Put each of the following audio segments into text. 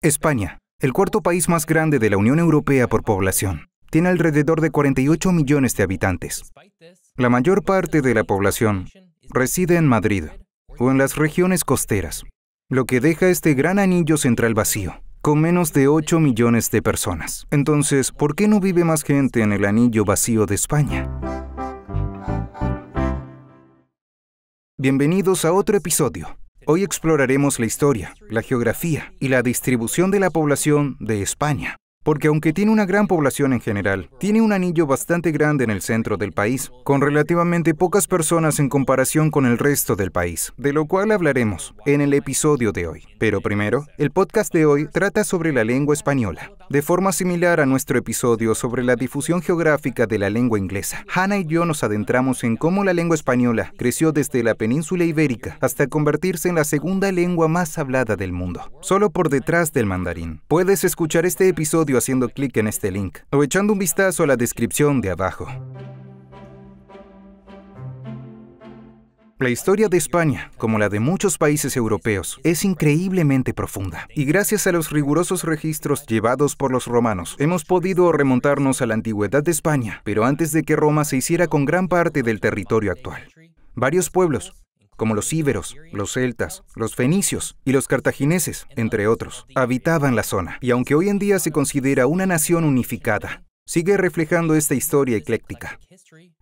España, el cuarto país más grande de la Unión Europea por población, tiene alrededor de 48 millones de habitantes. La mayor parte de la población reside en Madrid o en las regiones costeras, lo que deja este gran anillo central vacío, con menos de 8 millones de personas. Entonces, ¿por qué no vive más gente en el anillo vacío de España? Bienvenidos a otro episodio. Hoy exploraremos la historia, la geografía y la distribución de la población de España. Porque aunque tiene una gran población en general, tiene un anillo bastante grande en el centro del país, con relativamente pocas personas en comparación con el resto del país, de lo cual hablaremos en el episodio de hoy. Pero primero, el podcast de hoy trata sobre la lengua española, de forma similar a nuestro episodio sobre la difusión geográfica de la lengua inglesa. Hannah y yo nos adentramos en cómo la lengua española creció desde la península ibérica hasta convertirse en la segunda lengua más hablada del mundo, solo por detrás del mandarín. Puedes escuchar este episodio haciendo clic en este link o echando un vistazo a la descripción de abajo. La historia de España, como la de muchos países europeos, es increíblemente profunda. Y gracias a los rigurosos registros llevados por los romanos, hemos podido remontarnos a la antigüedad de España, pero antes de que Roma se hiciera con gran parte del territorio actual. Varios pueblos, como los íberos, los celtas, los fenicios y los cartagineses, entre otros, habitaban la zona. Y aunque hoy en día se considera una nación unificada, sigue reflejando esta historia ecléctica,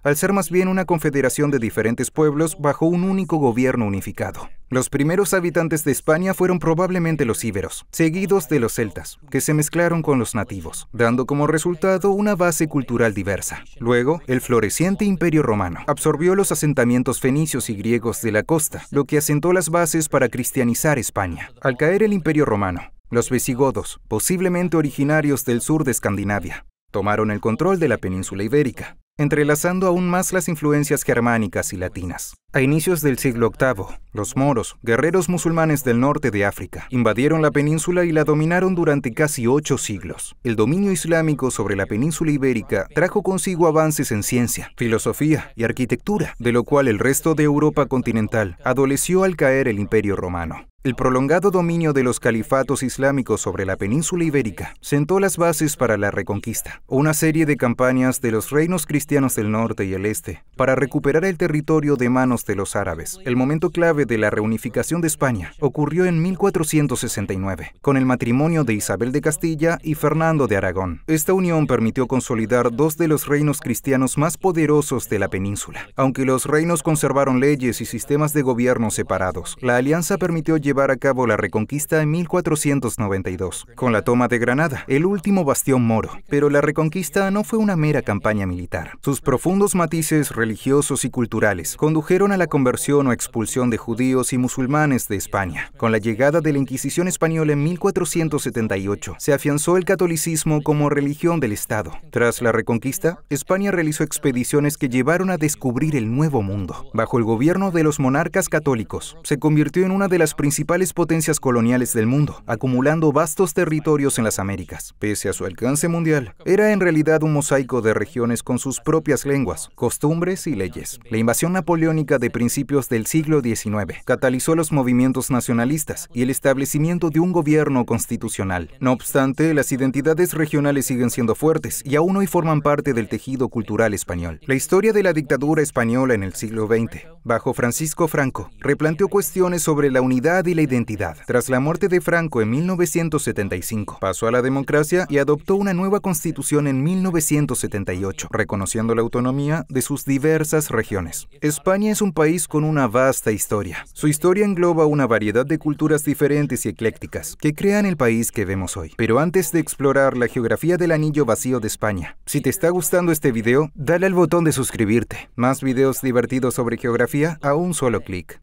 al ser más bien una confederación de diferentes pueblos bajo un único gobierno unificado. Los primeros habitantes de España fueron probablemente los íberos, seguidos de los celtas, que se mezclaron con los nativos, dando como resultado una base cultural diversa. Luego, el floreciente Imperio Romano absorbió los asentamientos fenicios y griegos de la costa, lo que asentó las bases para cristianizar España. Al caer el Imperio Romano, los visigodos, posiblemente originarios del sur de Escandinavia, tomaron el control de la península ibérica, entrelazando aún más las influencias germánicas y latinas. A inicios del siglo VIII, los moros, guerreros musulmanes del norte de África, invadieron la península y la dominaron durante casi 8 siglos. El dominio islámico sobre la península ibérica trajo consigo avances en ciencia, filosofía y arquitectura, de lo cual el resto de Europa continental adoleció al caer el Imperio Romano. El prolongado dominio de los califatos islámicos sobre la península ibérica sentó las bases para la Reconquista, una serie de campañas de los reinos cristianos del norte y el este para recuperar el territorio de manos de los árabes. El momento clave de la reunificación de España ocurrió en 1469, con el matrimonio de Isabel de Castilla y Fernando de Aragón. Esta unión permitió consolidar dos de los reinos cristianos más poderosos de la península. Aunque los reinos conservaron leyes y sistemas de gobierno separados, la alianza permitió llevar a cabo la Reconquista en 1492, con la toma de Granada, el último bastión moro. Pero la Reconquista no fue una mera campaña militar. Sus profundos matices religiosos y culturales condujeron a la conversión o expulsión de judíos y musulmanes de España. Con la llegada de la Inquisición española en 1478, se afianzó el catolicismo como religión del Estado. Tras la Reconquista, España realizó expediciones que llevaron a descubrir el Nuevo Mundo. Bajo el gobierno de los monarcas católicos, se convirtió en una de las principales potencias coloniales del mundo, acumulando vastos territorios en las Américas. Pese a su alcance mundial, era en realidad un mosaico de regiones con sus propias lenguas, costumbres y leyes. La invasión napoleónica de principios del siglo XIX catalizó los movimientos nacionalistas y el establecimiento de un gobierno constitucional. No obstante, las identidades regionales siguen siendo fuertes y aún hoy forman parte del tejido cultural español. La historia de la dictadura española en el siglo XX, bajo Francisco Franco, replanteó cuestiones sobre la unidad y la identidad. Tras la muerte de Franco en 1975, pasó a la democracia y adoptó una nueva constitución en 1978, reconociendo la autonomía de sus diversas regiones. España es un país con una vasta historia. Su historia engloba una variedad de culturas diferentes y eclécticas que crean el país que vemos hoy. Pero antes de explorar la geografía del anillo vacío de España, si te está gustando este video, dale al botón de suscribirte. Más videos divertidos sobre geografía a un solo clic.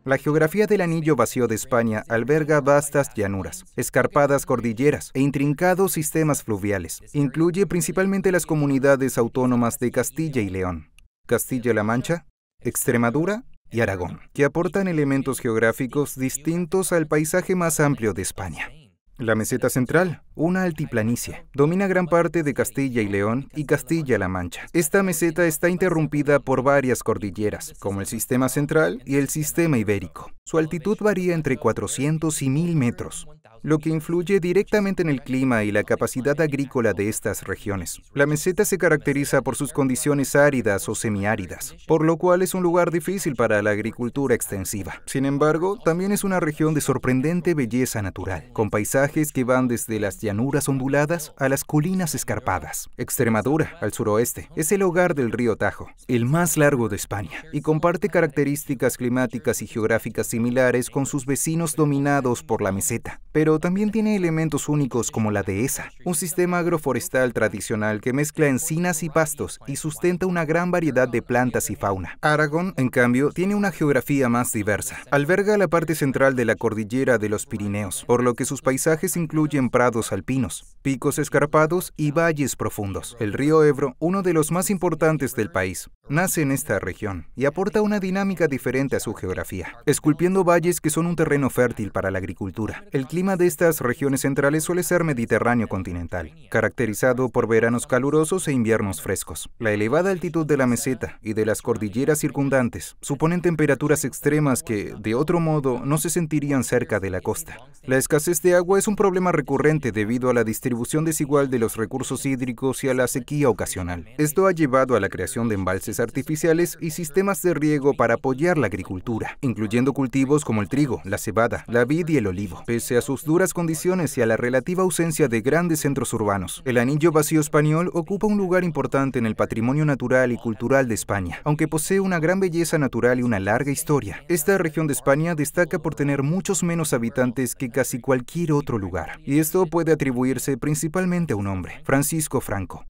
La geografía del anillo vacío de España alberga vastas llanuras, escarpadas cordilleras e intrincados sistemas fluviales. Incluye principalmente las comunidades autónomas de Castilla y León, Castilla-La Mancha, Extremadura y Aragón, que aportan elementos geográficos distintos al paisaje más amplio de España. La meseta central, una altiplanicie. Domina gran parte de Castilla y León y Castilla-La Mancha. Esta meseta está interrumpida por varias cordilleras, como el Sistema Central y el Sistema Ibérico. Su altitud varía entre 400 y 1000 metros, lo que influye directamente en el clima y la capacidad agrícola de estas regiones. La meseta se caracteriza por sus condiciones áridas o semiáridas, por lo cual es un lugar difícil para la agricultura extensiva. Sin embargo, también es una región de sorprendente belleza natural, con paisajes que van desde las llanuras onduladas a las colinas escarpadas. Extremadura, al suroeste, es el hogar del río Tajo, el más largo de España, y comparte características climáticas y geográficas similares con sus vecinos dominados por la meseta. Pero también tiene elementos únicos como la dehesa, un sistema agroforestal tradicional que mezcla encinas y pastos y sustenta una gran variedad de plantas y fauna. Aragón, en cambio, tiene una geografía más diversa. Alberga la parte central de la cordillera de los Pirineos, por lo que sus paisajes incluyen prados alpinos, picos escarpados y valles profundos. El río Ebro, uno de los más importantes del país, nace en esta región y aporta una dinámica diferente a su geografía, esculpiendo valles que son un terreno fértil para la agricultura. El clima de estas regiones centrales suele ser mediterráneo continental, caracterizado por veranos calurosos e inviernos frescos. La elevada altitud de la meseta y de las cordilleras circundantes suponen temperaturas extremas que, de otro modo, no se sentirían cerca de la costa. La escasez de agua es un problema recurrente debido a la distribución desigual de los recursos hídricos y a la sequía ocasional. Esto ha llevado a la creación de embalses artificiales y sistemas de riego para apoyar la agricultura, incluyendo cultivos como el trigo, la cebada, la vid y el olivo. Pese a sus duras condiciones y a la relativa ausencia de grandes centros urbanos, el Anillo Vacío español ocupa un lugar importante en el patrimonio natural y cultural de España. Aunque posee una gran belleza natural y una larga historia, esta región de España destaca por tener muchos menos habitantes que casi cualquier otro lugar. Y esto puede atribuirse principalmente a un hombre, Francisco Franco.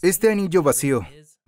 Este anillo vacío,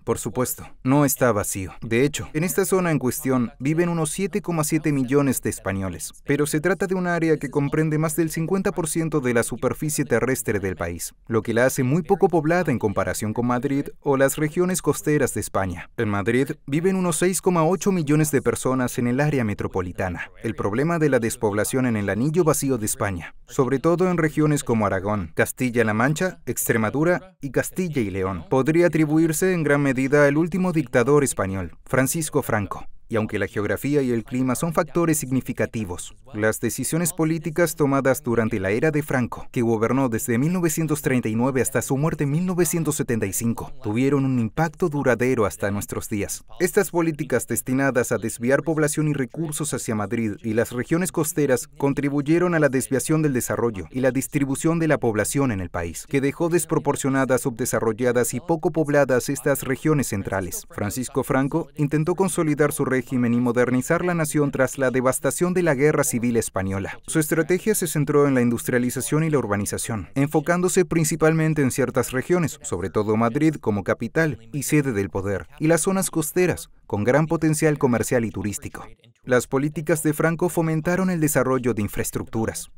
por supuesto, no está vacío. De hecho, en esta zona en cuestión viven unos 7,7 millones de españoles, pero se trata de un área que comprende más del 50% de la superficie terrestre del país, lo que la hace muy poco poblada en comparación con Madrid o las regiones costeras de España. En Madrid viven unos 6,8 millones de personas en el área metropolitana. El problema de la despoblación en el anillo vacío de España, sobre todo en regiones como Aragón, Castilla-La Mancha, Extremadura y Castilla y León, podría atribuirse en gran medida al último dictador español, Francisco Franco. Y aunque la geografía y el clima son factores significativos, las decisiones políticas tomadas durante la era de Franco, que gobernó desde 1939 hasta su muerte en 1975, tuvieron un impacto duradero hasta nuestros días. Estas políticas destinadas a desviar población y recursos hacia Madrid y las regiones costeras contribuyeron a la desviación del desarrollo y la distribución de la población en el país, que dejó desproporcionadas, subdesarrolladas y poco pobladas estas regiones centrales. Francisco Franco intentó consolidar su régimen y modernizar la nación tras la devastación de la Guerra Civil Española. Su estrategia se centró en la industrialización y la urbanización, enfocándose principalmente en ciertas regiones, sobre todo Madrid como capital y sede del poder, y las zonas costeras, con gran potencial comercial y turístico. Las políticas de Franco fomentaron el desarrollo de infraestructuras,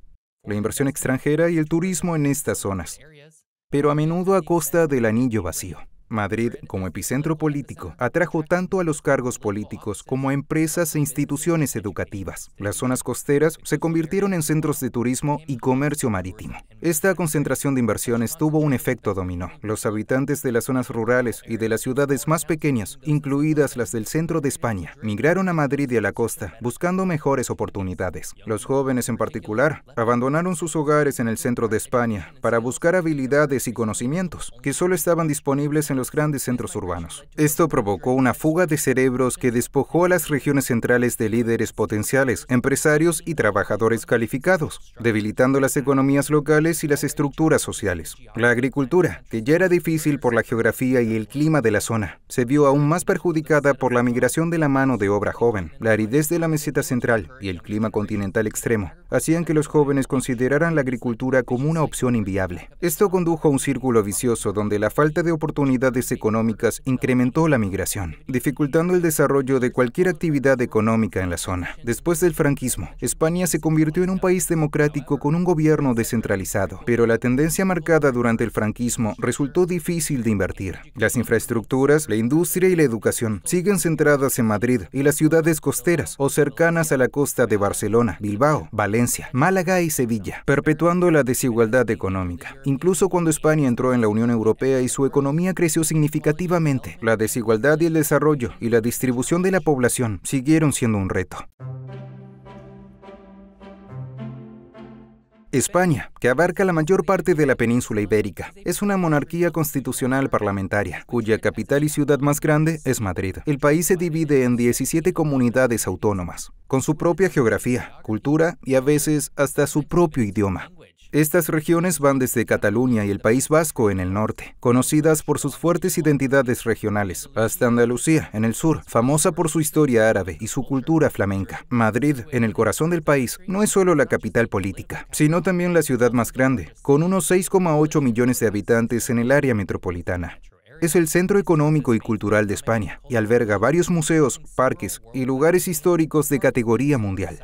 la inversión extranjera y el turismo en estas zonas, pero a menudo a costa del anillo vacío. Madrid, como epicentro político, atrajo tanto a los cargos políticos como a empresas e instituciones educativas. Las zonas costeras se convirtieron en centros de turismo y comercio marítimo. Esta concentración de inversiones tuvo un efecto dominó. Los habitantes de las zonas rurales y de las ciudades más pequeñas, incluidas las del centro de España, migraron a Madrid y a la costa, buscando mejores oportunidades. Los jóvenes en particular abandonaron sus hogares en el centro de España para buscar habilidades y conocimientos que solo estaban disponibles en los grandes centros urbanos. Esto provocó una fuga de cerebros que despojó a las regiones centrales de líderes potenciales, empresarios y trabajadores calificados, debilitando las economías locales y las estructuras sociales. La agricultura, que ya era difícil por la geografía y el clima de la zona, se vio aún más perjudicada por la migración de la mano de obra joven, la aridez de la meseta central y el clima continental extremo, hacían que los jóvenes consideraran la agricultura como una opción inviable. Esto condujo a un círculo vicioso donde la falta de oportunidades económicas incrementó la migración, dificultando el desarrollo de cualquier actividad económica en la zona. Después del franquismo, España se convirtió en un país democrático con un gobierno descentralizado, pero la tendencia marcada durante el franquismo resultó difícil de invertir. Las infraestructuras, la industria y la educación siguen centradas en Madrid y las ciudades costeras o cercanas a la costa de Barcelona, Bilbao, Valencia, Málaga y Sevilla, perpetuando la desigualdad económica. Incluso cuando España entró en la Unión Europea y su economía creció significativamente, la desigualdad y el desarrollo y la distribución de la población siguieron siendo un reto. España, que abarca la mayor parte de la península ibérica, es una monarquía constitucional parlamentaria, cuya capital y ciudad más grande es Madrid. El país se divide en 17 comunidades autónomas, con su propia geografía, cultura y a veces hasta su propio idioma. Estas regiones van desde Cataluña y el País Vasco en el norte, conocidas por sus fuertes identidades regionales, hasta Andalucía en el sur, famosa por su historia árabe y su cultura flamenca. Madrid, en el corazón del país, no es solo la capital política, sino también la ciudad más grande, con unos 6,8 millones de habitantes en el área metropolitana. Es el centro económico y cultural de España y alberga varios museos, parques y lugares históricos de categoría mundial.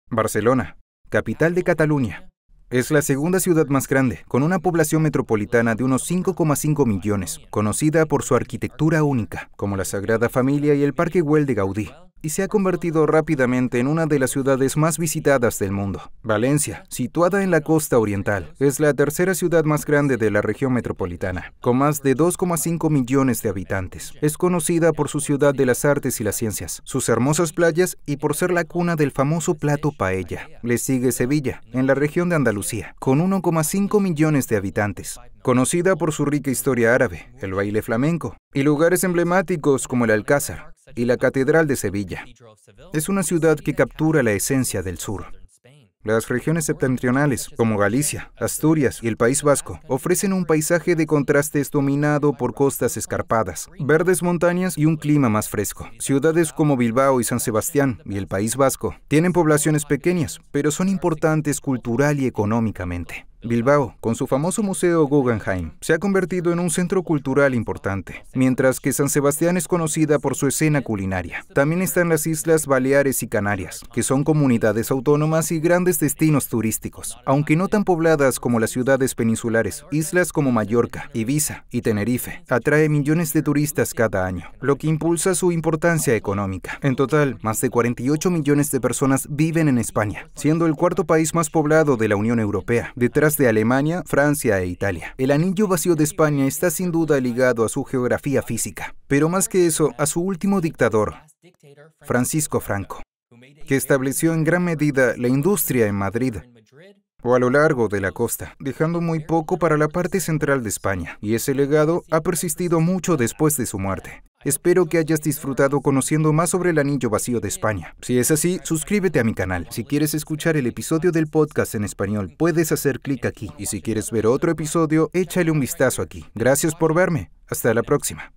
Barcelona, capital de Cataluña. Es la segunda ciudad más grande, con una población metropolitana de unos 5,5 millones, conocida por su arquitectura única, como la Sagrada Familia y el Parque Güell de Gaudí, y se ha convertido rápidamente en una de las ciudades más visitadas del mundo. Valencia, situada en la costa oriental, es la tercera ciudad más grande de la región metropolitana, con más de 2,5 millones de habitantes. Es conocida por su ciudad de las artes y las ciencias, sus hermosas playas y por ser la cuna del famoso plato paella. Le sigue Sevilla, en la región de Andalucía, con 1,5 millones de habitantes, conocida por su rica historia árabe, el baile flamenco y lugares emblemáticos como el Alcázar y la Catedral de Sevilla. Es una ciudad que captura la esencia del sur. Las regiones septentrionales, como Galicia, Asturias y el País Vasco, ofrecen un paisaje de contrastes dominado por costas escarpadas, verdes montañas y un clima más fresco. Ciudades como Bilbao y San Sebastián y el País Vasco tienen poblaciones pequeñas, pero son importantes cultural y económicamente. Bilbao, con su famoso Museo Guggenheim, se ha convertido en un centro cultural importante, mientras que San Sebastián es conocida por su escena culinaria. También están las Islas Baleares y Canarias, que son comunidades autónomas y grandes destinos turísticos, aunque no tan pobladas como las ciudades peninsulares. Islas como Mallorca, Ibiza y Tenerife atrae millones de turistas cada año, lo que impulsa su importancia económica. En total, más de 48 millones de personas viven en España, siendo el cuarto país más poblado de la Unión Europea, detrás de Alemania, Francia e Italia. El anillo vacío de España está sin duda ligado a su geografía física, pero más que eso, a su último dictador, Francisco Franco, que estableció en gran medida la industria en Madrid o a lo largo de la costa, dejando muy poco para la parte central de España, y ese legado ha persistido mucho después de su muerte. Espero que hayas disfrutado conociendo más sobre el anillo vacío de España. Si es así, suscríbete a mi canal. Si quieres escuchar el episodio del podcast en español, puedes hacer clic aquí. Y si quieres ver otro episodio, échale un vistazo aquí. Gracias por verme. Hasta la próxima.